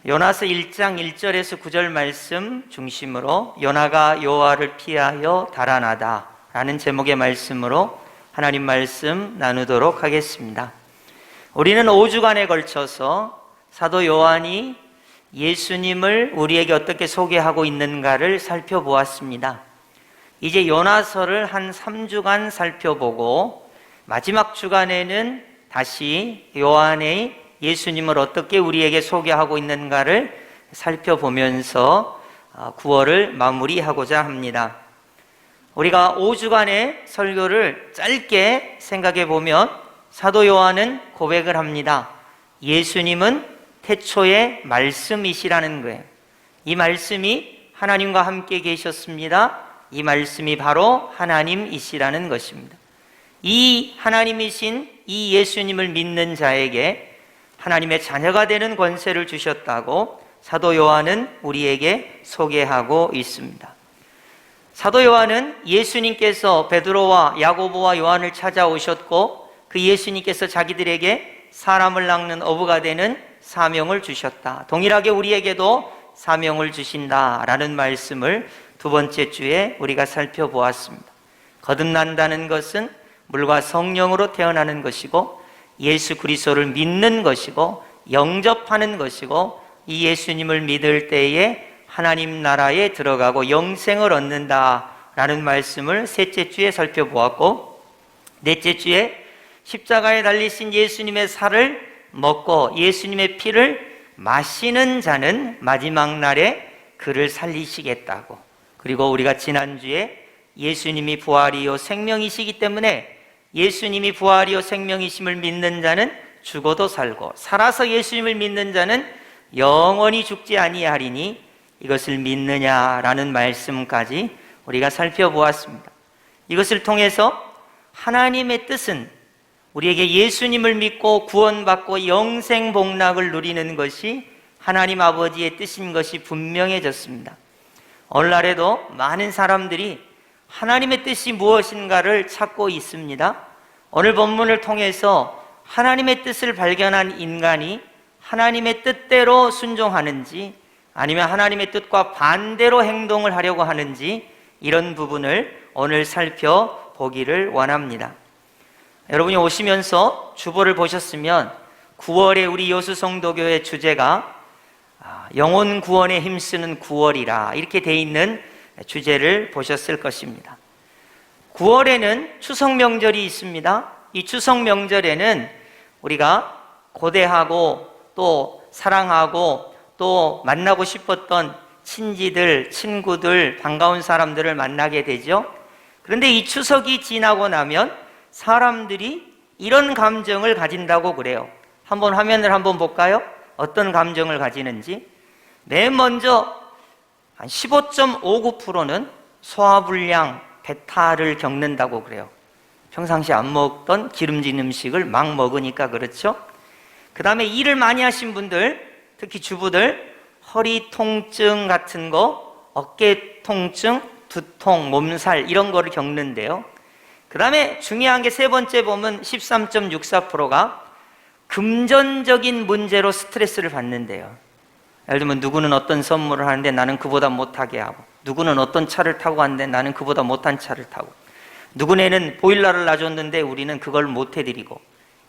요나서 1장 1절에서 9절 말씀 중심으로 요나가 여호와를 피하여 달아나다 라는 제목의 말씀으로 하나님 말씀 나누도록 하겠습니다. 우리는 5주간에 걸쳐서 사도 요한이 예수님을 우리에게 어떻게 소개하고 있는가를 살펴보았습니다. 이제 요나서를 한 3주간 살펴보고 마지막 주간에는 다시 요한의 예수님을 어떻게 우리에게 소개하고 있는가를 살펴보면서 9월을 마무리하고자 합니다. 우리가 5주간의 설교를 짧게 생각해 보면 사도 요한은 고백을 합니다. 예수님은 태초의 말씀이시라는 거예요. 이 말씀이 하나님과 함께 계셨습니다. 이 말씀이 바로 하나님이시라는 것입니다. 이 하나님이신 이 예수님을 믿는 자에게 하나님의 자녀가 되는 권세를 주셨다고 사도 요한은 우리에게 소개하고 있습니다. 사도 요한은 예수님께서 베드로와 야고보와 요한을 찾아오셨고 그 예수님께서 자기들에게 사람을 낚는 어부가 되는 사명을 주셨다. 동일하게 우리에게도 사명을 주신다라는 말씀을 두 번째 주에 우리가 살펴보았습니다. 거듭난다는 것은 물과 성령으로 태어나는 것이고 예수 그리스도를 믿는 것이고 영접하는 것이고 이 예수님을 믿을 때에 하나님 나라에 들어가고 영생을 얻는다라는 말씀을 셋째 주에 살펴보았고, 넷째 주에 십자가에 달리신 예수님의 살을 먹고 예수님의 피를 마시는 자는 마지막 날에 그를 살리시겠다고, 그리고 우리가 지난주에 예수님이 부활이요 생명이시기 때문에 예수님이 부활이요 생명이심을 믿는 자는 죽어도 살고 살아서 예수님을 믿는 자는 영원히 죽지 아니하리니 이것을 믿느냐라는 말씀까지 우리가 살펴보았습니다. 이것을 통해서 하나님의 뜻은 우리에게 예수님을 믿고 구원받고 영생 복락을 누리는 것이 하나님 아버지의 뜻인 것이 분명해졌습니다. 오늘날에도 많은 사람들이 하나님의 뜻이 무엇인가를 찾고 있습니다. 오늘 본문을 통해서 하나님의 뜻을 발견한 인간이 하나님의 뜻대로 순종하는지 아니면 하나님의 뜻과 반대로 행동을 하려고 하는지 이런 부분을 오늘 살펴보기를 원합니다. 여러분이 오시면서 주보를 보셨으면 9월에 우리 여수성도교회 주제가 영혼 구원에 힘쓰는 9월이라 이렇게 돼 있는 주제를 보셨을 것입니다. 9월에는 추석 명절이 있습니다. 이 추석 명절에는 우리가 고대하고 또 사랑하고 또 만나고 싶었던 친지들, 친구들, 반가운 사람들을 만나게 되죠. 그런데 이 추석이 지나고 나면 사람들이 이런 감정을 가진다고 그래요. 한번 화면을 한번 볼까요? 어떤 감정을 가지는지. 맨 먼저 한 15.59%는 소화불량, 배탈을 겪는다고 그래요. 평상시 안 먹던 기름진 음식을 막 먹으니까 그렇죠. 그 다음에 일을 많이 하신 분들, 특히 주부들, 허리 통증 같은 거, 어깨 통증, 두통, 몸살 이런 거를 겪는데요. 그 다음에 중요한 게 세 번째 보면 13.64%가 금전적인 문제로 스트레스를 받는데요. 예를 들면 누구는 어떤 선물을 하는데 나는 그보다 못하게 하고, 누구는 어떤 차를 타고 왔는데 나는 그보다 못한 차를 타고, 누구네는 보일러를 놔줬는데 우리는 그걸 못 해드리고,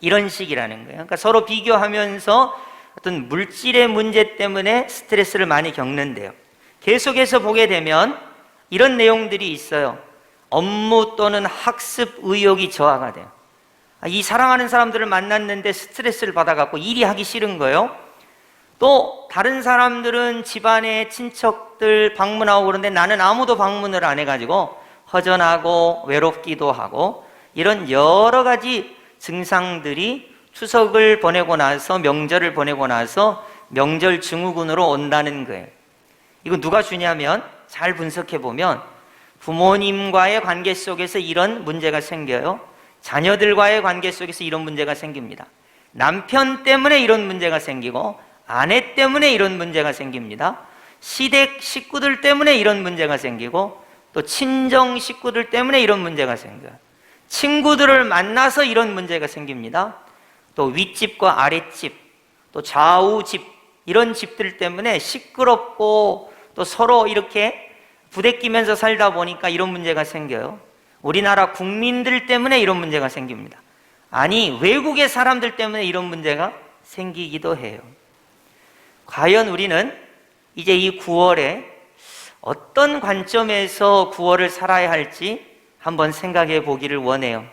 이런 식이라는 거예요. 그러니까 서로 비교하면서 어떤 물질의 문제 때문에 스트레스를 많이 겪는데요. 계속해서 보게 되면 이런 내용들이 있어요. 업무 또는 학습 의욕이 저하가 돼요. 이 사랑하는 사람들을 만났는데 스트레스를 받아갖고 일이 하기 싫은 거예요. 또 다른 사람들은 집안에 친척들 방문하고 그런데 나는 아무도 방문을 안 해가지고 허전하고 외롭기도 하고, 이런 여러 가지 증상들이 추석을 보내고 나서 명절을 보내고 나서 명절 증후군으로 온다는 거예요. 이거 누가 주냐면 잘 분석해 보면 부모님과의 관계 속에서 이런 문제가 생겨요. 자녀들과의 관계 속에서 이런 문제가 생깁니다. 남편 때문에 이런 문제가 생기고 아내 때문에 이런 문제가 생깁니다. 시댁 식구들 때문에 이런 문제가 생기고 또 친정 식구들 때문에 이런 문제가 생겨요. 친구들을 만나서 이런 문제가 생깁니다. 또 윗집과 아랫집, 또 좌우집 이런 집들 때문에 시끄럽고 또 서로 이렇게 부대끼면서 살다 보니까 이런 문제가 생겨요. 우리나라 국민들 때문에 이런 문제가 생깁니다. 아니, 외국의 사람들 때문에 이런 문제가 생기기도 해요. 과연 우리는 이제 이 9월에 어떤 관점에서 9월을 살아야 할지 한번 생각해 보기를 원해요.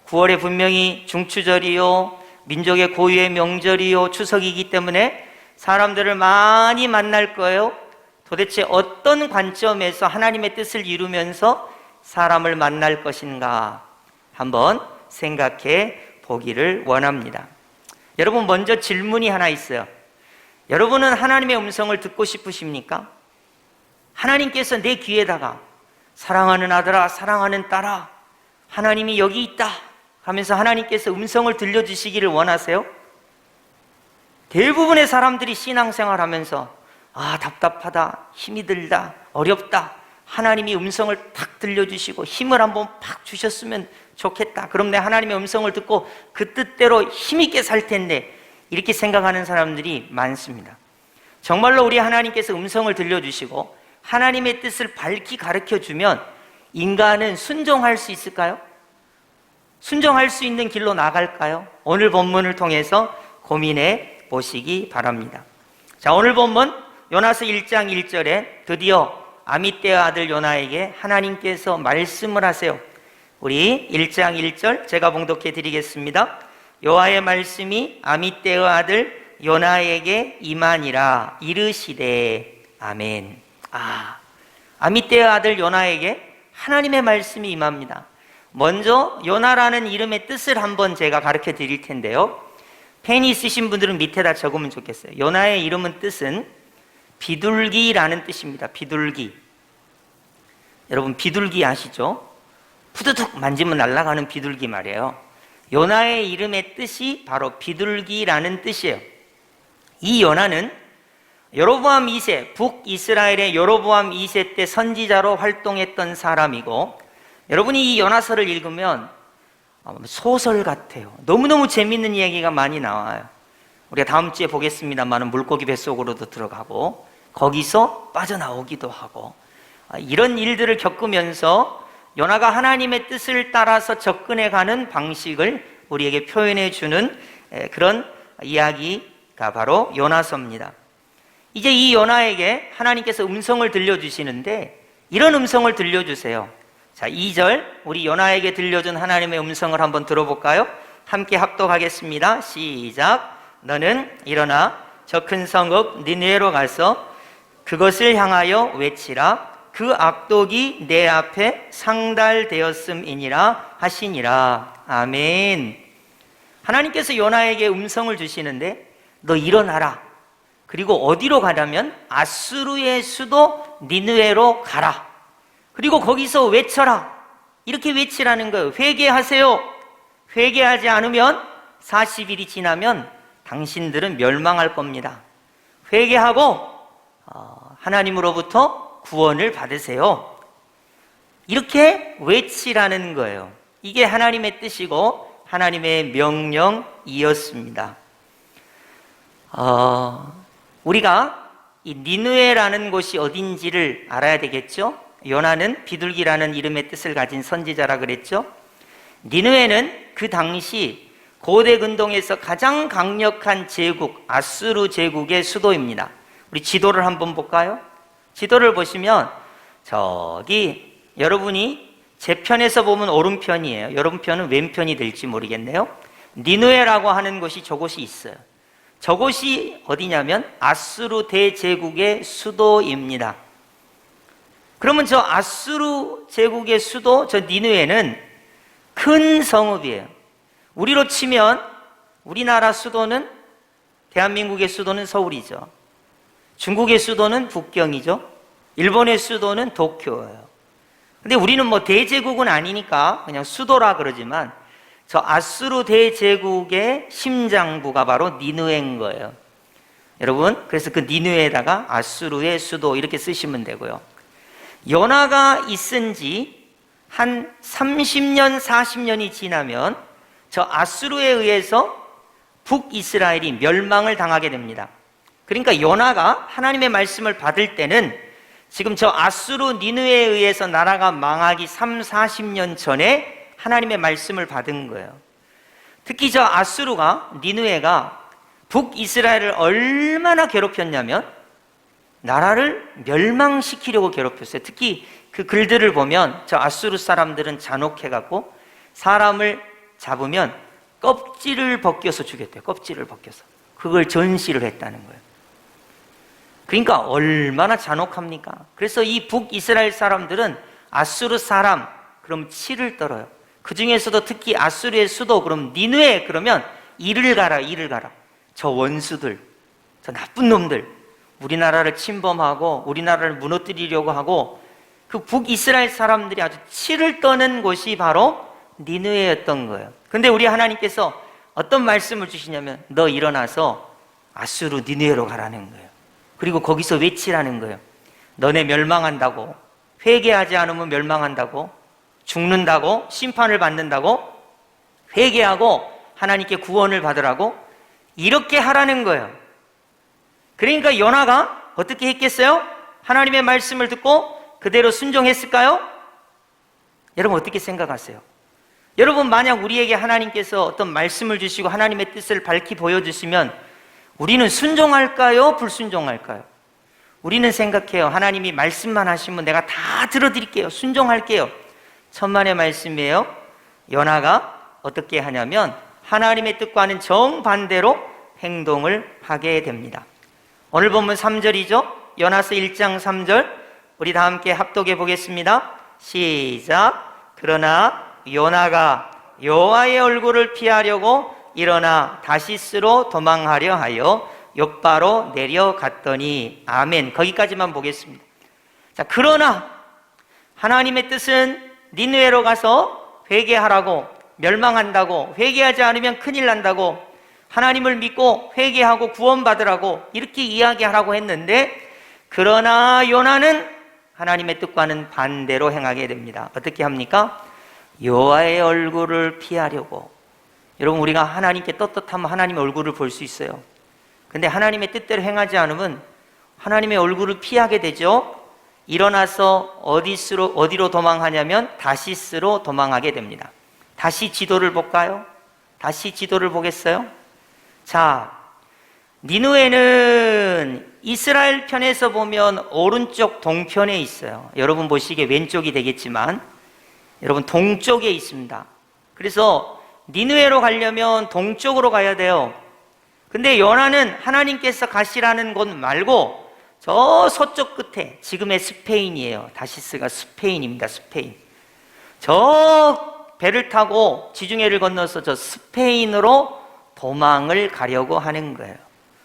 9월에 분명히 중추절이요, 민족의 고유의 명절이요, 추석이기 때문에 사람들을 많이 만날 거예요. 도대체 어떤 관점에서 하나님의 뜻을 이루면서 사람을 만날 것인가 한번 생각해 보기를 원합니다. 여러분, 먼저 질문이 하나 있어요. 여러분은 하나님의 음성을 듣고 싶으십니까? 하나님께서 내 귀에다가 사랑하는 아들아, 사랑하는 딸아, 하나님이 여기 있다 하면서 하나님께서 음성을 들려주시기를 원하세요? 대부분의 사람들이 신앙생활 하면서 답답하다, 힘이 들다, 어렵다, 하나님이 음성을 탁 들려주시고 힘을 한번 팍 주셨으면 좋겠다, 그럼 내 하나님의 음성을 듣고 그 뜻대로 힘있게 살 텐데, 이렇게 생각하는 사람들이 많습니다. 정말로 우리 하나님께서 음성을 들려주시고 하나님의 뜻을 밝히 가르쳐주면 인간은 순종할 수 있을까요? 순종할 수 있는 길로 나갈까요? 오늘 본문을 통해서 고민해 보시기 바랍니다. 자, 오늘 본문 요나서 1장 1절에 드디어 아미떼의 아들 요나에게 하나님께서 말씀을 하세요. 우리 1장 1절 제가 봉독해 드리겠습니다. 여호와의 말씀이 아미떼의 아들 요나에게 임하니라 이르시되 아멘. 아미떼의 아들 요나에게 하나님의 말씀이 임합니다. 먼저 요나라는 이름의 뜻을 한번 제가 가르쳐 드릴 텐데요, 펜이 있으신 분들은 밑에다 적으면 좋겠어요. 요나의 이름은 뜻은 비둘기라는 뜻입니다. 비둘기. 여러분, 비둘기 아시죠? 푸드득 만지면 날아가는 비둘기 말이에요. 요나의 이름의 뜻이 바로 비둘기라는 뜻이에요. 이 요나는 여로보암 2세, 북이스라엘의 여로보암 2세 때 선지자로 활동했던 사람이고, 여러분이 이 요나서를 읽으면 소설 같아요. 너무너무 재밌는 이야기가 많이 나와요. 우리가 다음 주에 보겠습니다만 물고기 뱃속으로도 들어가고 거기서 빠져나오기도 하고, 이런 일들을 겪으면서 요나가 하나님의 뜻을 따라서 접근해가는 방식을 우리에게 표현해 주는 그런 이야기가 바로 요나서입니다. 이제 이 요나에게 하나님께서 음성을 들려주시는데, 이런 음성을 들려주세요. 자, 2절 우리 요나에게 들려준 하나님의 음성을 한번 들어볼까요? 함께 합독하겠습니다. 시작. 너는 일어나 저 큰 성읍 니느웨로 가서 그것을 향하여 외치라. 그 악독이 내 앞에 상달되었음이니라 하시니라. 아멘. 하나님께서 요나에게 음성을 주시는데, 너 일어나라. 그리고 어디로 가냐면 아수르의 수도 니느웨로 가라. 그리고 거기서 외쳐라. 이렇게 외치라는 거예요. 회개하세요. 회개하지 않으면 40일이 지나면 당신들은 멸망할 겁니다. 회개하고 하나님으로부터 구원을 받으세요. 이렇게 외치라는 거예요. 이게 하나님의 뜻이고 하나님의 명령이었습니다. 우리가 이 니느웨라는 곳이 어딘지를 알아야 되겠죠? 요나는 비둘기라는 이름의 뜻을 가진 선지자라 그랬죠? 니느웨는 그 당시 고대 근동에서 가장 강력한 제국, 아수르 제국의 수도입니다. 우리 지도를 한번 볼까요? 지도를 보시면 저기 여러분이 제 편에서 보면 오른편이에요. 여러분 편은 왼편이 될지 모르겠네요. 니느웨라고 하는 곳이 저곳이 있어요. 저곳이 어디냐면 아수르 대제국의 수도입니다. 그러면 저 아수르 제국의 수도, 저 니느웨는 큰 성읍이에요. 우리로 치면 우리나라 수도는, 대한민국의 수도는 서울이죠. 중국의 수도는 북경이죠. 일본의 수도는 도쿄예요. 근데 우리는 뭐 대제국은 아니니까 그냥 수도라 그러지만 저 아수르 대제국의 심장부가 바로 니느웨인 거예요. 여러분, 그래서 그 니느웨에다가 아수르의 수도 이렇게 쓰시면 되고요. 요나가 있은 지 한 30년, 40년이 지나면 저 아수르에 의해서 북이스라엘이 멸망을 당하게 됩니다. 그러니까 요나가 하나님의 말씀을 받을 때는 지금 저 아수르 니느웨에 의해서 나라가 망하기 40년 전에 하나님의 말씀을 받은 거예요. 특히 저 아수르가, 니느웨가 북이스라엘을 얼마나 괴롭혔냐면 나라를 멸망시키려고 괴롭혔어요. 특히 그 글들을 보면 저 아수르 사람들은 잔혹해갖고 사람을 잡으면 껍질을 벗겨서 죽였대요. 껍질을 벗겨서. 그걸 전시를 했다는 거예요. 그러니까 얼마나 잔혹합니까? 그래서 이 북이스라엘 사람들은 아수르 사람, 그럼 치를 떨어요. 그 중에서도 특히 아수르의 수도, 그럼 니느웨, 그러면 이를 가라, 이를 가라. 저 원수들, 저 나쁜 놈들, 우리나라를 침범하고 우리나라를 무너뜨리려고 하고 그 북이스라엘 사람들이 아주 치를 떠는 곳이 바로 니느웨였던 거예요. 근데 우리 하나님께서 어떤 말씀을 주시냐면 너 일어나서 아수르 니느웨로 가라는 거예요. 그리고 거기서 외치라는 거예요. 너네 멸망한다고, 회개하지 않으면 멸망한다고, 죽는다고, 심판을 받는다고, 회개하고 하나님께 구원을 받으라고 이렇게 하라는 거예요. 그러니까 요나가 어떻게 했겠어요? 하나님의 말씀을 듣고 그대로 순종했을까요? 여러분 어떻게 생각하세요? 여러분 만약 우리에게 하나님께서 어떤 말씀을 주시고 하나님의 뜻을 밝히 보여주시면 우리는 순종할까요? 불순종할까요? 우리는 생각해요. 하나님이 말씀만 하시면 내가 다 들어드릴게요. 순종할게요. 천만의 말씀이에요. 요나가 어떻게 하냐면 하나님의 뜻과는 정반대로 행동을 하게 됩니다. 오늘 본문 3절이죠. 요나서 1장 3절 우리 다 함께 합독해 보겠습니다. 시작. 그러나 요나가 여호와의 얼굴을 피하려고 일어나 다시스로 도망하려 하여 욥바로 내려갔더니 아멘. 거기까지만 보겠습니다. 자, 그러나 하나님의 뜻은 니느웨로 가서 회개하라고, 멸망한다고, 회개하지 않으면 큰일 난다고, 하나님을 믿고 회개하고 구원받으라고 이렇게 이야기하라고 했는데 그러나 요나는 하나님의 뜻과는 반대로 행하게 됩니다. 어떻게 합니까? 여호와의 얼굴을 피하려고. 여러분 우리가 하나님께 떳떳하면 하나님의 얼굴을 볼 수 있어요. 근데 하나님의 뜻대로 행하지 않으면 하나님의 얼굴을 피하게 되죠. 일어나서 어디로 도망하냐면 다시스로 도망하게 됩니다. 다시 지도를 볼까요? 다시 지도를 보겠어요? 자, 니느웨는 이스라엘 편에서 보면 오른쪽 동편에 있어요. 여러분 보시기에 왼쪽이 되겠지만 여러분 동쪽에 있습니다. 그래서 니느웨로 가려면 동쪽으로 가야 돼요. 근데 요나는 하나님께서 가시라는 곳 말고 저 서쪽 끝에, 지금의 스페인이에요. 다시스가 스페인입니다. 스페인. 저 배를 타고 지중해를 건너서 저 스페인으로 도망을 가려고 하는 거예요.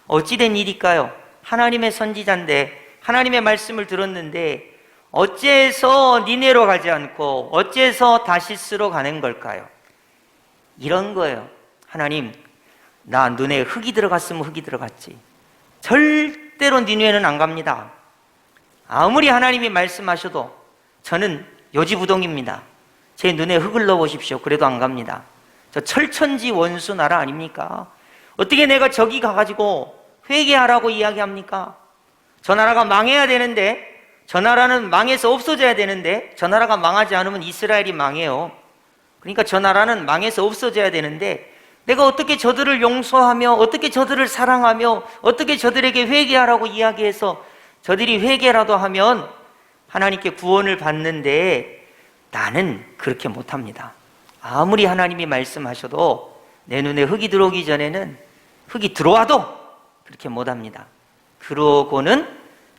어찌된 일일까요? 하나님의 선지자인데 하나님의 말씀을 들었는데 어째서 니네로 가지 않고 어째서 다시스로 가는 걸까요? 이런 거예요. 하나님, 나 눈에 흙이 들어갔으면 흙이 들어갔지. 절대로 니네는 안 갑니다. 아무리 하나님이 말씀하셔도 저는 요지부동입니다. 제 눈에 흙을 넣어보십시오. 그래도 안 갑니다. 저 철천지 원수 나라 아닙니까? 어떻게 내가 저기 가가지고 회개하라고 이야기합니까? 저 나라가 망해야 되는데, 저 나라는 망해서 없어져야 되는데, 저 나라가 망하지 않으면 이스라엘이 망해요. 그러니까 저 나라는 망해서 없어져야 되는데 내가 어떻게 저들을 용서하며 어떻게 저들을 사랑하며 어떻게 저들에게 회개하라고 이야기해서 저들이 회개라도 하면 하나님께 구원을 받는데 나는 그렇게 못합니다. 아무리 하나님이 말씀하셔도 내 눈에 흙이 들어오기 전에는, 흙이 들어와도 그렇게 못합니다. 그러고는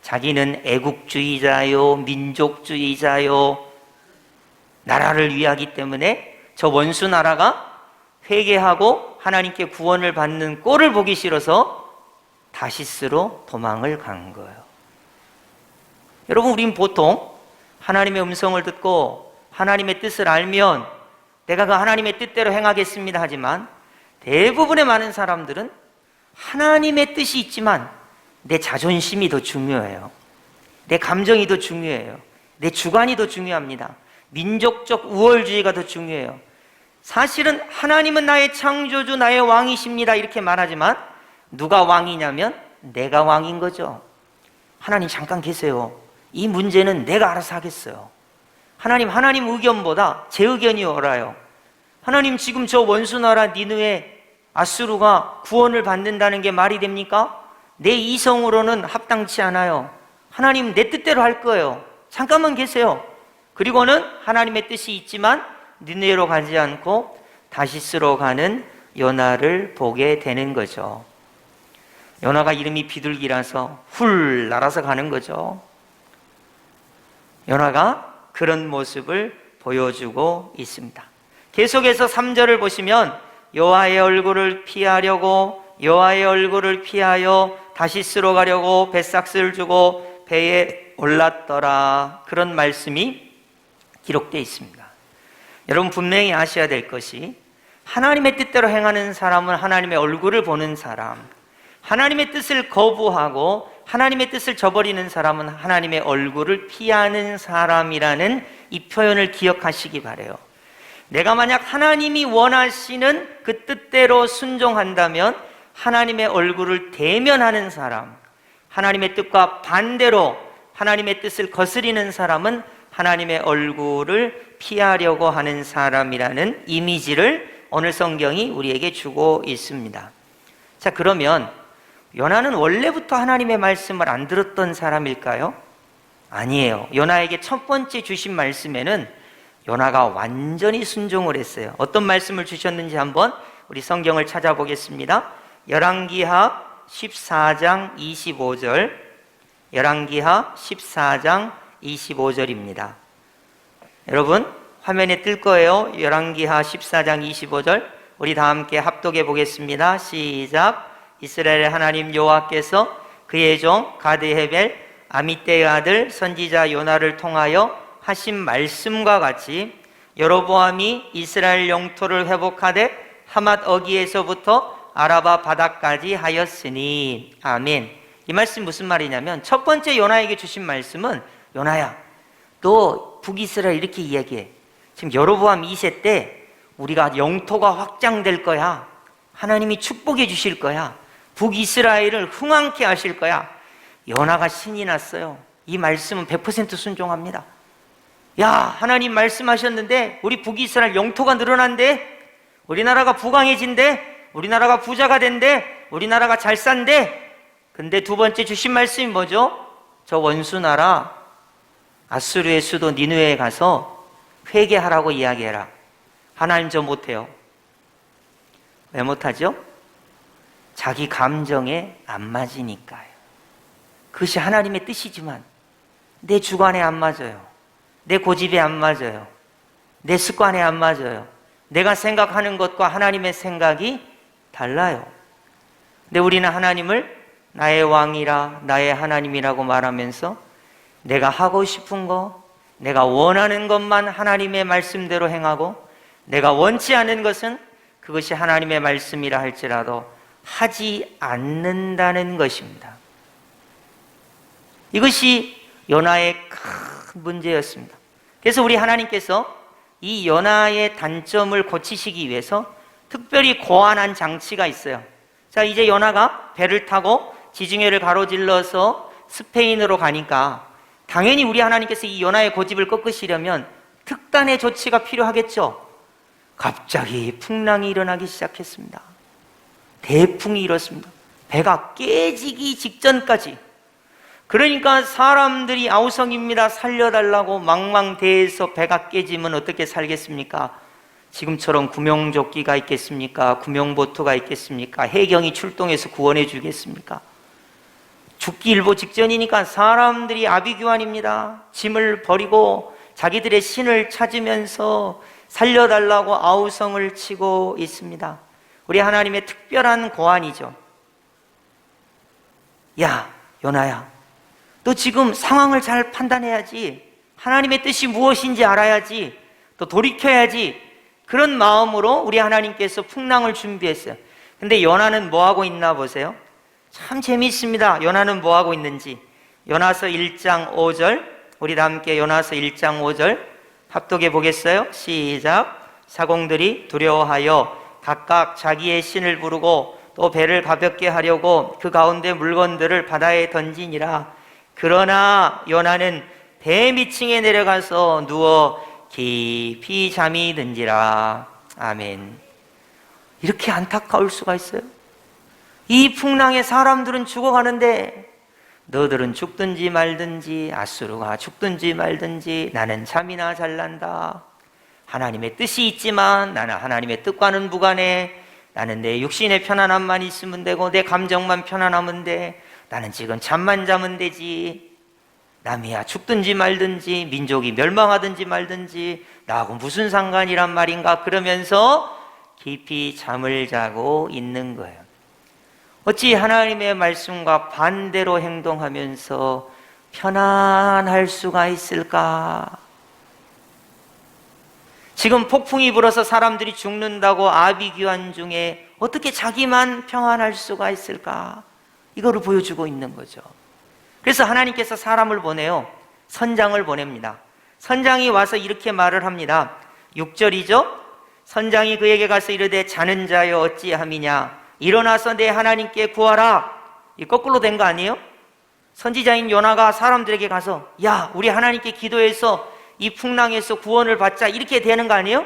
자기는 애국주의자요, 민족주의자요, 나라를 위하기 때문에 저 원수 나라가 회개하고 하나님께 구원을 받는 꼴을 보기 싫어서 다시스로 도망을 간 거예요. 여러분, 우린 보통 하나님의 음성을 듣고 하나님의 뜻을 알면 내가 그 하나님의 뜻대로 행하겠습니다 하지만 대부분의 많은 사람들은 하나님의 뜻이 있지만 내 자존심이 더 중요해요. 내 감정이 더 중요해요. 내 주관이 더 중요합니다. 민족적 우월주의가 더 중요해요. 사실은 하나님은 나의 창조주, 나의 왕이십니다 이렇게 말하지만 누가 왕이냐면 내가 왕인 거죠. 하나님 잠깐 계세요. 이 문제는 내가 알아서 하겠어요. 하나님 의견보다 제 의견이 옳아요. 하나님 지금 저 원수나라 니느웨 아수르가 구원을 받는다는 게 말이 됩니까? 내 이성으로는 합당치 않아요. 하나님 내 뜻대로 할 거예요. 잠깐만 계세요. 그리고는 하나님의 뜻이 있지만 니느웨로 가지 않고 다시스로 가는 요나를 보게 되는 거죠. 요나가 이름이 비둘기라서 훌 날아서 가는 거죠. 요나가 그런 모습을 보여주고 있습니다. 계속해서 3절을 보시면 여호와의 얼굴을 피하려고 여호와의 얼굴을 피하여 다시스로 가려고 뱃삭스를 주고 배에 올랐더라. 그런 말씀이 기록되어 있습니다. 여러분 분명히 아셔야 될 것이 하나님의 뜻대로 행하는 사람은 하나님의 얼굴을 보는 사람, 하나님의 뜻을 거부하고 하나님의 뜻을 저버리는 사람은 하나님의 얼굴을 피하는 사람이라는 이 표현을 기억하시기 바라요. 내가 만약 하나님이 원하시는 그 뜻대로 순종한다면 하나님의 얼굴을 대면하는 사람, 하나님의 뜻과 반대로 하나님의 뜻을 거스리는 사람은 하나님의 얼굴을 피하려고 하는 사람이라는 이미지를 오늘 성경이 우리에게 주고 있습니다. 자, 그러면 요나는 원래부터 하나님의 말씀을 안 들었던 사람일까요? 아니에요. 요나에게 첫 번째 주신 말씀에는 요나가 완전히 순종을 했어요. 어떤 말씀을 주셨는지 한번 우리 성경을 찾아보겠습니다. 열왕기하 14장 25절, 열왕기하 14장 25절입니다. 여러분 화면에 뜰 거예요. 열왕기하 14장 25절 우리 다 함께 합독해 보겠습니다. 시작. 이스라엘의 하나님 여호와께서 그의 종 가드헤벨 아미떼의 아들 선지자 요나를 통하여 하신 말씀과 같이 여로보암이 이스라엘 영토를 회복하되 하맛 어기에서부터 아라바 바다까지 하였으니. 아멘. 이 말씀 무슨 말이냐면 첫 번째 요나에게 주신 말씀은 요나야, 너 북이스라엘 이렇게 이야기해. 지금 여로보암 2세 때 우리가 영토가 확장될 거야. 하나님이 축복해 주실 거야. 북이스라엘을 흥왕케 하실 거야. 요나가 신이 났어요. 이 말씀은 100% 순종합니다. 야, 하나님 말씀하셨는데 우리 북이스라엘 영토가 늘어난대. 우리나라가 부강해진대. 우리나라가 부자가 된대. 우리나라가 잘 산대. 근데 두 번째 주신 말씀이 뭐죠? 저 원수나라 아수르의 수도 니느웨에 가서 회개하라고 이야기해라. 하나님 저 못해요. 왜 못하죠? 자기 감정에 안 맞으니까요. 그것이 하나님의 뜻이지만 내 주관에 안 맞아요. 내 고집에 안 맞아요. 내 습관에 안 맞아요. 내가 생각하는 것과 하나님의 생각이 달라요. 근데 우리는 하나님을 나의 왕이라 나의 하나님이라고 말하면서 내가 하고 싶은 거, 내가 원하는 것만 하나님의 말씀대로 행하고 내가 원치 않은 것은 그것이 하나님의 말씀이라 할지라도 하지 않는다는 것입니다. 이것이 요나의 큰 문제였습니다. 그래서 우리 하나님께서 이 요나의 단점을 고치시기 위해서 특별히 고안한 장치가 있어요. 자, 이제 요나가 배를 타고 지중해를 가로질러서 스페인으로 가니까 당연히 우리 하나님께서 이 요나의 고집을 꺾으시려면 특단의 조치가 필요하겠죠. 갑자기 풍랑이 일어나기 시작했습니다. 대풍이 일었습니다. 배가 깨지기 직전까지. 그러니까 사람들이 아우성입니다. 살려달라고 망망대해서 배가 깨지면 어떻게 살겠습니까? 지금처럼 구명조끼가 있겠습니까? 구명보트가 있겠습니까? 해경이 출동해서 구원해 주겠습니까? 죽기 일보 직전이니까 사람들이 아비규환입니다. 짐을 버리고 자기들의 신을 찾으면서 살려달라고 아우성을 치고 있습니다. 우리 하나님의 특별한 고안이죠. 야, 요나야, 너 지금 상황을 잘 판단해야지. 하나님의 뜻이 무엇인지 알아야지. 또 돌이켜야지. 그런 마음으로 우리 하나님께서 풍랑을 준비했어요. 근데 요나는 뭐하고 있나 보세요. 참 재미있습니다. 요나는 뭐하고 있는지. 요나서 1장 5절, 우리 다 함께 요나서 1장 5절 합독해 보겠어요? 시작. 사공들이 두려워하여 각각 자기의 신을 부르고 또 배를 가볍게 하려고 그 가운데 물건들을 바다에 던지니라. 그러나 요나는 배 밑층에 내려가서 누워 깊이 잠이 든지라. 아멘. 이렇게 안타까울 수가 있어요? 이 풍랑에 사람들은 죽어가는데 너들은 죽든지 말든지, 아수르가 죽든지 말든지 나는 잠이나 잘난다. 하나님의 뜻이 있지만 나는 하나님의 뜻과는 무관해. 나는 내 육신의 편안함만 있으면 되고 내 감정만 편안하면 돼. 나는 지금 잠만 자면 되지. 남이야 죽든지 말든지, 민족이 멸망하든지 말든지 나하고 무슨 상관이란 말인가, 그러면서 깊이 잠을 자고 있는 거예요. 어찌 하나님의 말씀과 반대로 행동하면서 편안할 수가 있을까? 지금 폭풍이 불어서 사람들이 죽는다고 아비규환 중에 어떻게 자기만 평안할 수가 있을까? 이거를 보여주고 있는 거죠. 그래서 하나님께서 사람을 보내요. 선장을 보냅니다. 선장이 와서 이렇게 말을 합니다. 6절이죠? 선장이 그에게 가서 이르되 자는 자여 어찌함이냐? 일어나서 내 하나님께 구하라. 이 거꾸로 된 거 아니에요? 선지자인 요나가 사람들에게 가서 야, 우리 하나님께 기도해서 이 풍랑에서 구원을 받자, 이렇게 되는 거 아니에요?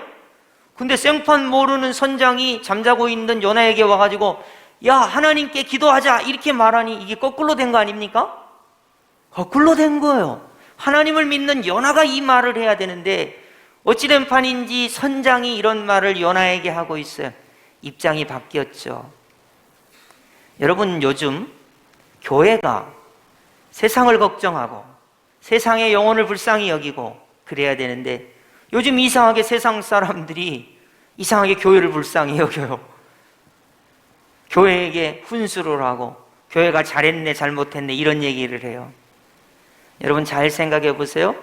근데 생판 모르는 선장이 잠자고 있는 요나에게 와가지고 야, 하나님께 기도하자, 이렇게 말하니 이게 거꾸로 된 거 아닙니까? 거꾸로 된 거예요. 하나님을 믿는 요나가 이 말을 해야 되는데 어찌된 판인지 선장이 이런 말을 요나에게 하고 있어요. 입장이 바뀌었죠. 여러분, 요즘 교회가 세상을 걱정하고 세상의 영혼을 불쌍히 여기고 그래야 되는데 요즘 이상하게 세상 사람들이 이상하게 교회를 불쌍히 여겨요. 교회에게 훈수를 하고 교회가 잘했네 잘못했네 이런 얘기를 해요. 여러분, 잘 생각해 보세요.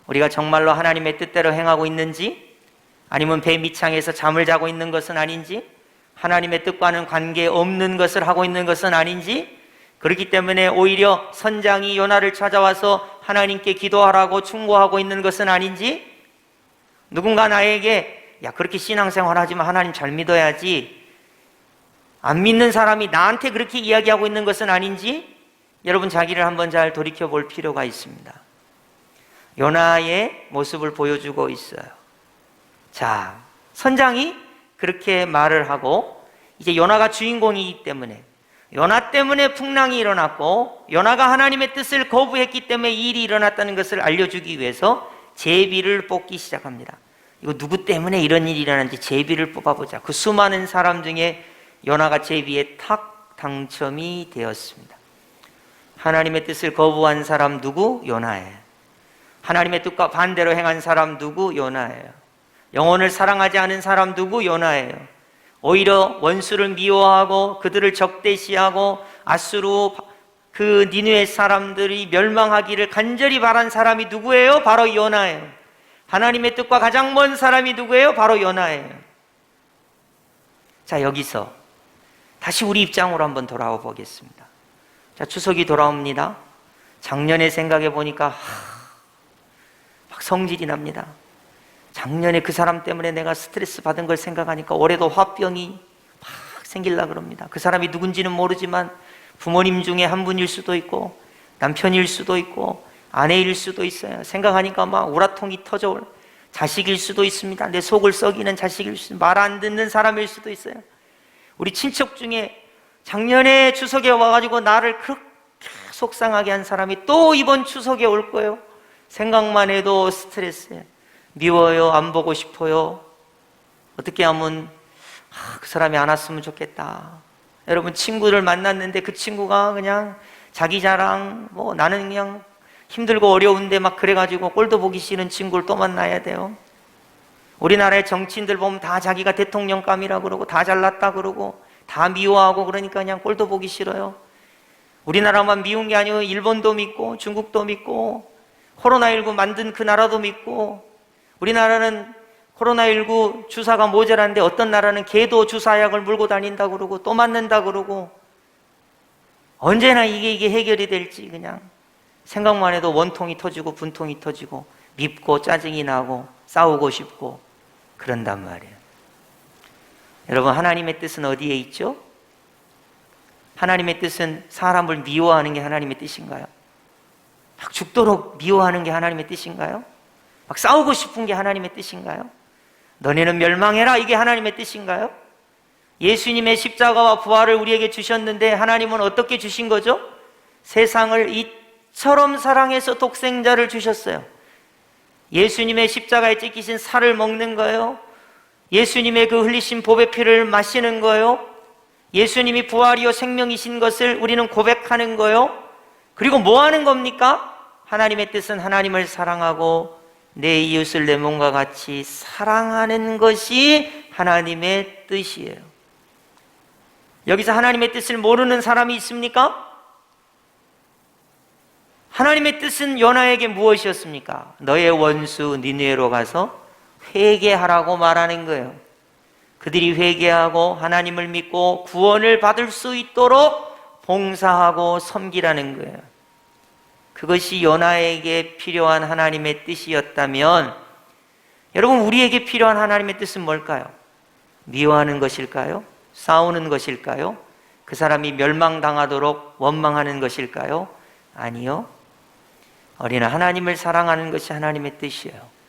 우리가 정말로 하나님의 뜻대로 행하고 있는지, 아니면 배 밑창에서 잠을 자고 있는 것은 아닌지, 하나님의 뜻과는 관계없는 것을 하고 있는 것은 아닌지, 그렇기 때문에 오히려 선장이 요나를 찾아와서 하나님께 기도하라고 충고하고 있는 것은 아닌지, 누군가 나에게 야, 그렇게 신앙생활 하지만 하나님 잘 믿어야지, 안 믿는 사람이 나한테 그렇게 이야기하고 있는 것은 아닌지, 여러분 자기를 한번 잘 돌이켜 볼 필요가 있습니다. 요나의 모습을 보여주고 있어요. 자, 선장이 그렇게 말을 하고 이제 요나가 주인공이기 때문에, 요나 때문에 풍랑이 일어났고 요나가 하나님의 뜻을 거부했기 때문에 이 일이 일어났다는 것을 알려주기 위해서 제비를 뽑기 시작합니다. 이거 누구 때문에 이런 일이 일어났는지 제비를 뽑아보자. 그 수많은 사람 중에 요나가 제비에 탁 당첨이 되었습니다. 하나님의 뜻을 거부한 사람 누구? 요나예요. 하나님의 뜻과 반대로 행한 사람 누구? 요나예요. 영혼을 사랑하지 않은 사람 누구? 요나예요. 오히려 원수를 미워하고 그들을 적대시하고 아수르 그 니느웨 사람들이 멸망하기를 간절히 바란 사람이 누구예요? 바로 요나예요. 하나님의 뜻과 가장 먼 사람이 누구예요? 바로 요나예요. 자, 여기서 다시 우리 입장으로 한번 돌아와 보겠습니다. 자, 추석이 돌아옵니다. 작년에 생각해 보니까 막 성질이 납니다. 작년에 그 사람 때문에 내가 스트레스 받은 걸 생각하니까 올해도 화병이 막 생기려고 그럽니다. 그 사람이 누군지는 모르지만 부모님 중에 한 분일 수도 있고 남편일 수도 있고 아내일 수도 있어요. 생각하니까 막 우라통이 터져. 자식일 수도 있습니다. 내 속을 썩이는 자식일 수도 있고 말 안 듣는 사람일 수도 있어요. 우리 친척 중에 작년에 추석에 와가지고 나를 그렇게 속상하게 한 사람이 또 이번 추석에 올 거예요. 생각만 해도 스트레스예요. 미워요. 안 보고 싶어요. 어떻게 하면 그 사람이 안 왔으면 좋겠다. 여러분, 친구를 만났는데 그 친구가 그냥 자기 자랑, 뭐 나는 그냥 힘들고 어려운데 막 그래가지고 꼴도 보기 싫은 친구를 또 만나야 돼요. 우리나라의 정치인들 보면 다 자기가 대통령감이라 그러고 다 잘났다 그러고 다 미워하고 그러니까 그냥 꼴도 보기 싫어요. 우리나라만 미운 게 아니고 일본도 믿고 중국도 믿고 코로나19 만든 그 나라도 믿고, 우리나라는 코로나19 주사가 모자란데 어떤 나라는 개도 주사약을 물고 다닌다 그러고 또 맞는다 그러고, 언제나 이게 해결이 될지 그냥 생각만 해도 원통이 터지고 분통이 터지고 밉고 짜증이 나고 싸우고 싶고 그런단 말이에요. 여러분, 하나님의 뜻은 어디에 있죠? 하나님의 뜻은 사람을 미워하는 게 하나님의 뜻인가요? 막 죽도록 미워하는 게 하나님의 뜻인가요? 막 싸우고 싶은 게 하나님의 뜻인가요? 너네는 멸망해라, 이게 하나님의 뜻인가요? 예수님의 십자가와 부활을 우리에게 주셨는데 하나님은 어떻게 주신 거죠? 세상을 이처럼 사랑해서 독생자를 주셨어요. 예수님의 십자가에 찢기신 살을 먹는 거예요? 예수님의 그 흘리신 보배 피를 마시는 거예요? 예수님이 부활이요 생명이신 것을 우리는 고백하는 거예요? 그리고 뭐 하는 겁니까? 하나님의 뜻은 하나님을 사랑하고 내 이웃을 내 몸과 같이 사랑하는 것이 하나님의 뜻이에요. 여기서 하나님의 뜻을 모르는 사람이 있습니까? 하나님의 뜻은 요나에게 무엇이었습니까? 너의 원수 니느웨로 가서 회개하라고 말하는 거예요. 그들이 회개하고 하나님을 믿고 구원을 받을 수 있도록 봉사하고 섬기라는 거예요. 그것이 요나에게 필요한 하나님의 뜻이었다면 여러분, 우리에게 필요한 하나님의 뜻은 뭘까요? 미워하는 것일까요? 싸우는 것일까요? 그 사람이 멸망당하도록 원망하는 것일까요? 아니요. 우리는 하나님을 사랑하는 것이 하나님의 뜻이에요.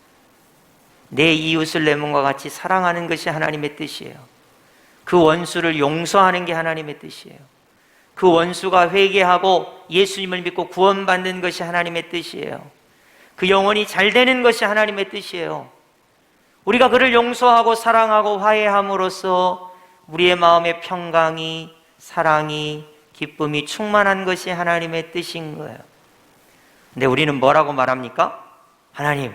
내 이웃을 내 몸과 같이 사랑하는 것이 하나님의 뜻이에요. 그 원수를 용서하는 게 하나님의 뜻이에요. 그 원수가 회개하고 예수님을 믿고 구원받는 것이 하나님의 뜻이에요. 그 영혼이 잘 되는 것이 하나님의 뜻이에요. 우리가 그를 용서하고 사랑하고 화해함으로써 우리의 마음에 평강이, 사랑이, 기쁨이 충만한 것이 하나님의 뜻인 거예요. 근데 우리는 뭐라고 말합니까? 하나님,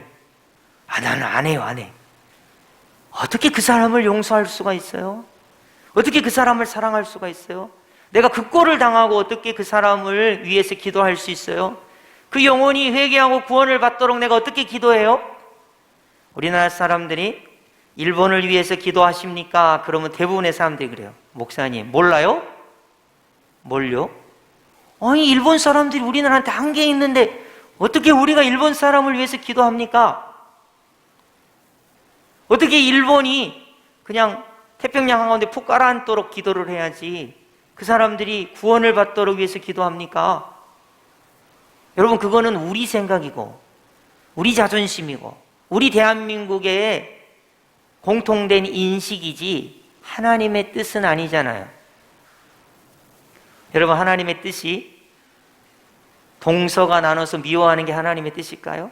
나는 안 해요, 안 해. 어떻게 그 사람을 용서할 수가 있어요? 어떻게 그 사람을 사랑할 수가 있어요? 내가 그 꼴을 당하고 어떻게 그 사람을 위해서 기도할 수 있어요? 그 영혼이 회개하고 구원을 받도록 내가 어떻게 기도해요? 우리나라 사람들이 일본을 위해서 기도하십니까? 그러면 대부분의 사람들이 그래요. 목사님, 몰라요? 뭘요? 아니, 일본 사람들이 우리나라한테 한계 있는데 어떻게 우리가 일본 사람을 위해서 기도합니까? 어떻게 일본이 그냥 태평양 한가운데 푹 가라앉도록 기도를 해야지 그 사람들이 구원을 받도록 위해서 기도합니까? 여러분, 그거는 우리 생각이고 우리 자존심이고 우리 대한민국의 공통된 인식이지 하나님의 뜻은 아니잖아요. 여러분, 하나님의 뜻이 동서가 나눠서 미워하는 게 하나님의 뜻일까요?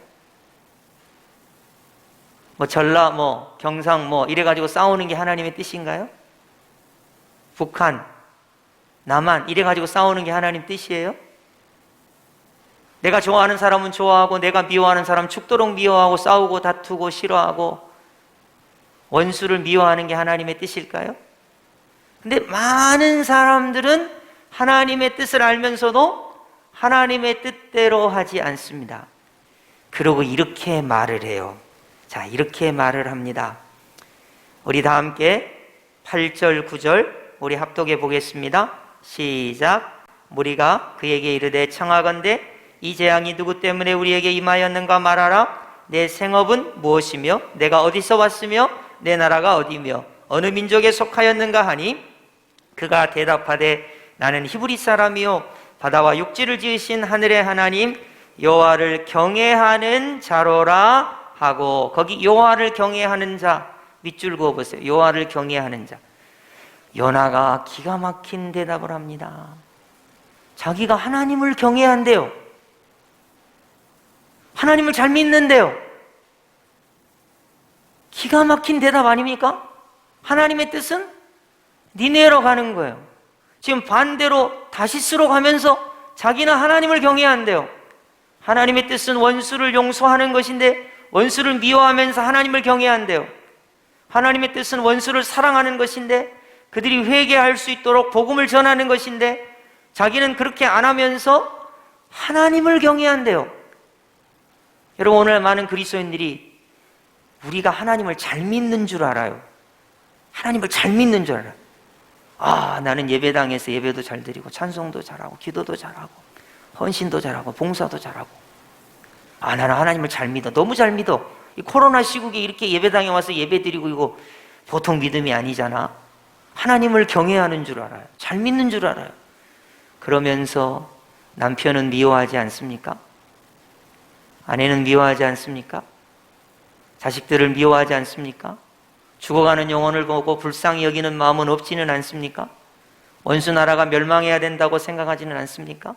전라, 경상, 이래가지고 싸우는 게 하나님의 뜻인가요? 북한, 남한, 이래가지고 싸우는 게 하나님 뜻이에요? 내가 좋아하는 사람은 좋아하고 내가 미워하는 사람 죽도록 미워하고 싸우고 다투고 싫어하고 원수를 미워하는 게 하나님의 뜻일까요? 근데 많은 사람들은 하나님의 뜻을 알면서도 하나님의 뜻대로 하지 않습니다. 그러고 이렇게 말을 해요. 자, 이렇게 말을 합니다. 우리 다 함께 8절, 9절 우리 합독해 보겠습니다. 시작. 무리가 그에게 이르되 청하건대 이 재앙이 누구 때문에 우리에게 임하였는가 말하라. 내 생업은 무엇이며 내가 어디서 왔으며 내 나라가 어디며 어느 민족에 속하였는가 하니 그가 대답하되 나는 히브리 사람이요 바다와 육지를 지으신 하늘의 하나님 여호와를 경외하는 자로라 하고, 거기 여호와를 경외하는 자 밑줄 그어보세요. 여호와를 경외하는 자. 요나가 기가 막힌 대답을 합니다. 자기가 하나님을 경외한대요. 하나님을 잘 믿는데요. 기가 막힌 대답 아닙니까? 하나님의 뜻은 니네로 가는 거예요. 지금 반대로 다시스로 가면서 자기는 하나님을 경외한대요. 하나님의 뜻은 원수를 용서하는 것인데 원수를 미워하면서 하나님을 경외한대요. 하나님의 뜻은 원수를 사랑하는 것인데 그들이 회개할 수 있도록 복음을 전하는 것인데 자기는 그렇게 안 하면서 하나님을 경외한대요. 여러분, 오늘 많은 그리스도인들이 우리가 하나님을 잘 믿는 줄 알아요. 하나님을 잘 믿는 줄 알아요. 나는 예배당에서 예배도 잘 드리고 찬송도 잘하고 기도도 잘하고 헌신도 잘하고 봉사도 잘하고 나는 하나님을 잘 믿어. 너무 잘 믿어. 이 코로나 시국에 이렇게 예배당에 와서 예배 드리고 이거 보통 믿음이 아니잖아. 하나님을 경외하는 줄 알아요. 잘 믿는 줄 알아요. 그러면서 남편은 미워하지 않습니까? 아내는 미워하지 않습니까? 자식들을 미워하지 않습니까? 죽어가는 영혼을 보고 불쌍히 여기는 마음은 없지는 않습니까? 원수 나라가 멸망해야 된다고 생각하지는 않습니까?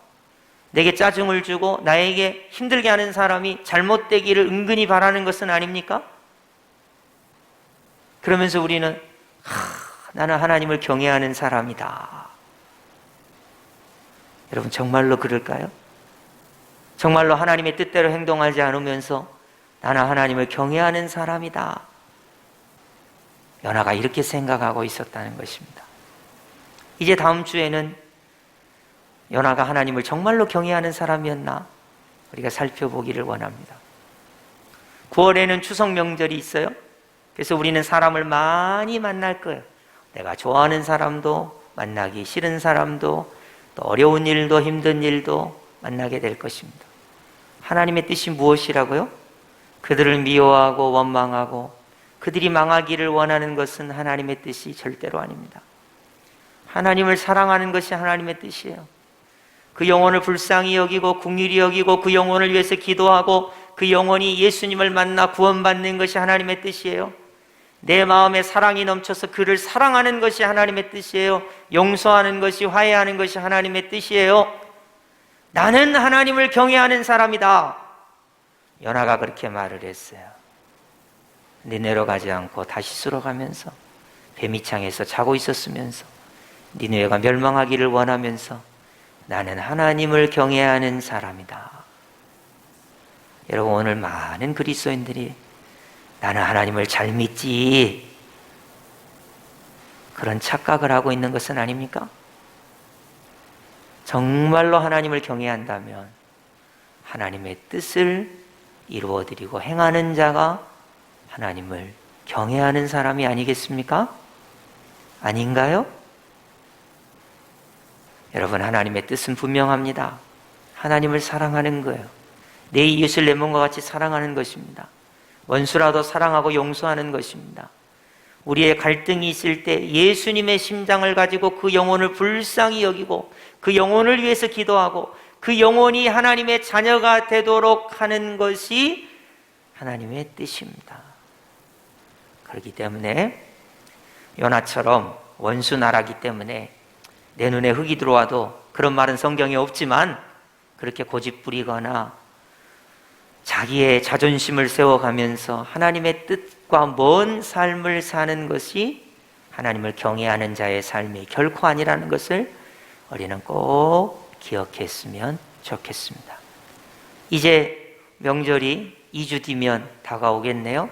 내게 짜증을 주고 나에게 힘들게 하는 사람이 잘못되기를 은근히 바라는 것은 아닙니까? 그러면서 우리는 나는 하나님을 경외하는 사람이다. 여러분 정말로 그럴까요? 정말로 하나님의 뜻대로 행동하지 않으면서 나는 하나님을 경외하는 사람이다. 요나가 이렇게 생각하고 있었다는 것입니다. 이제 다음 주에는 요나가 하나님을 정말로 경외하는 사람이었나? 우리가 살펴보기를 원합니다. 9월에는 추석 명절이 있어요. 그래서 우리는 사람을 많이 만날 거예요. 내가 좋아하는 사람도, 만나기 싫은 사람도, 또 어려운 일도 힘든 일도 만나게 될 것입니다. 하나님의 뜻이 무엇이라고요? 그들을 미워하고 원망하고 그들이 망하기를 원하는 것은 하나님의 뜻이 절대로 아닙니다. 하나님을 사랑하는 것이 하나님의 뜻이에요. 그 영혼을 불쌍히 여기고 긍휼히 여기고 그 영혼을 위해서 기도하고 그 영혼이 예수님을 만나 구원받는 것이 하나님의 뜻이에요. 내 마음에 사랑이 넘쳐서 그를 사랑하는 것이 하나님의 뜻이에요. 용서하는 것이, 화해하는 것이 하나님의 뜻이에요. 나는 하나님을 경외하는 사람이다. 요나가 그렇게 말을 했어요. 니네로 가지 않고 다시스로 가면서 배미창에서 자고 있었으면서 니네가 멸망하기를 원하면서 나는 하나님을 경외하는 사람이다. 여러분 오늘 많은 그리스도인들이 나는 하나님을 잘 믿지 그런 착각을 하고 있는 것은 아닙니까? 정말로 하나님을 경외한다면 하나님의 뜻을 이루어드리고 행하는 자가 하나님을 경외하는 사람이 아니겠습니까? 아닌가요? 여러분 하나님의 뜻은 분명합니다. 하나님을 사랑하는 거예요. 내 이웃을 내 몸과 같이 사랑하는 것입니다. 원수라도 사랑하고 용서하는 것입니다. 우리의 갈등이 있을 때 예수님의 심장을 가지고 그 영혼을 불쌍히 여기고 그 영혼을 위해서 기도하고 그 영혼이 하나님의 자녀가 되도록 하는 것이 하나님의 뜻입니다. 그렇기 때문에 요나처럼 원수 나라기 때문에 내 눈에 흙이 들어와도 그런 말은 성경에 없지만 그렇게 고집부리거나 자기의 자존심을 세워가면서 하나님의 뜻과 먼 삶을 사는 것이 하나님을 경외하는 자의 삶이 결코 아니라는 것을 우리는 꼭 기억했으면 좋겠습니다. 이제 명절이 2주 뒤면 다가오겠네요.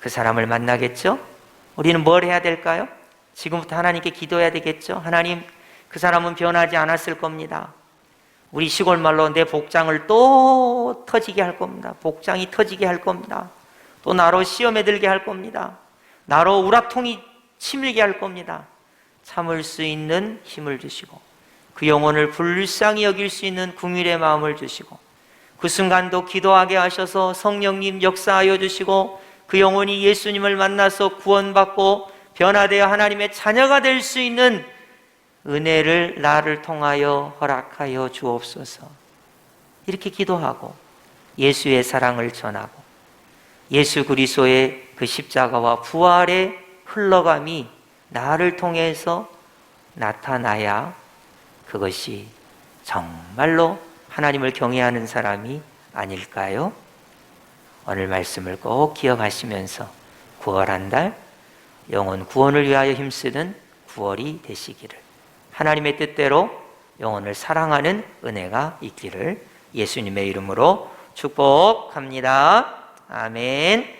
그 사람을 만나겠죠? 우리는 뭘 해야 될까요? 지금부터 하나님께 기도해야 되겠죠? 하나님, 그 사람은 변하지 않았을 겁니다. 우리 시골말로 내 복장을 또 터지게 할 겁니다. 복장이 터지게 할 겁니다. 또 나로 시험에 들게 할 겁니다. 나로 우라통이 치밀게 할 겁니다. 참을 수 있는 힘을 주시고 그 영혼을 불쌍히 여길 수 있는 긍휼의 마음을 주시고 그 순간도 기도하게 하셔서 성령님 역사하여 주시고 그 영혼이 예수님을 만나서 구원받고 변화되어 하나님의 자녀가 될 수 있는 은혜를 나를 통하여 허락하여 주옵소서. 이렇게 기도하고 예수의 사랑을 전하고 예수 그리스도의 그 십자가와 부활의 흘러감이 나를 통해서 나타나야 그것이 정말로 하나님을 경외하는 사람이 아닐까요? 오늘 말씀을 꼭 기억하시면서 9월 한 달 영혼 구원을 위하여 힘쓰는 9월이 되시기를, 하나님의 뜻대로 영혼을 사랑하는 은혜가 있기를 예수님의 이름으로 축복합니다. 아멘.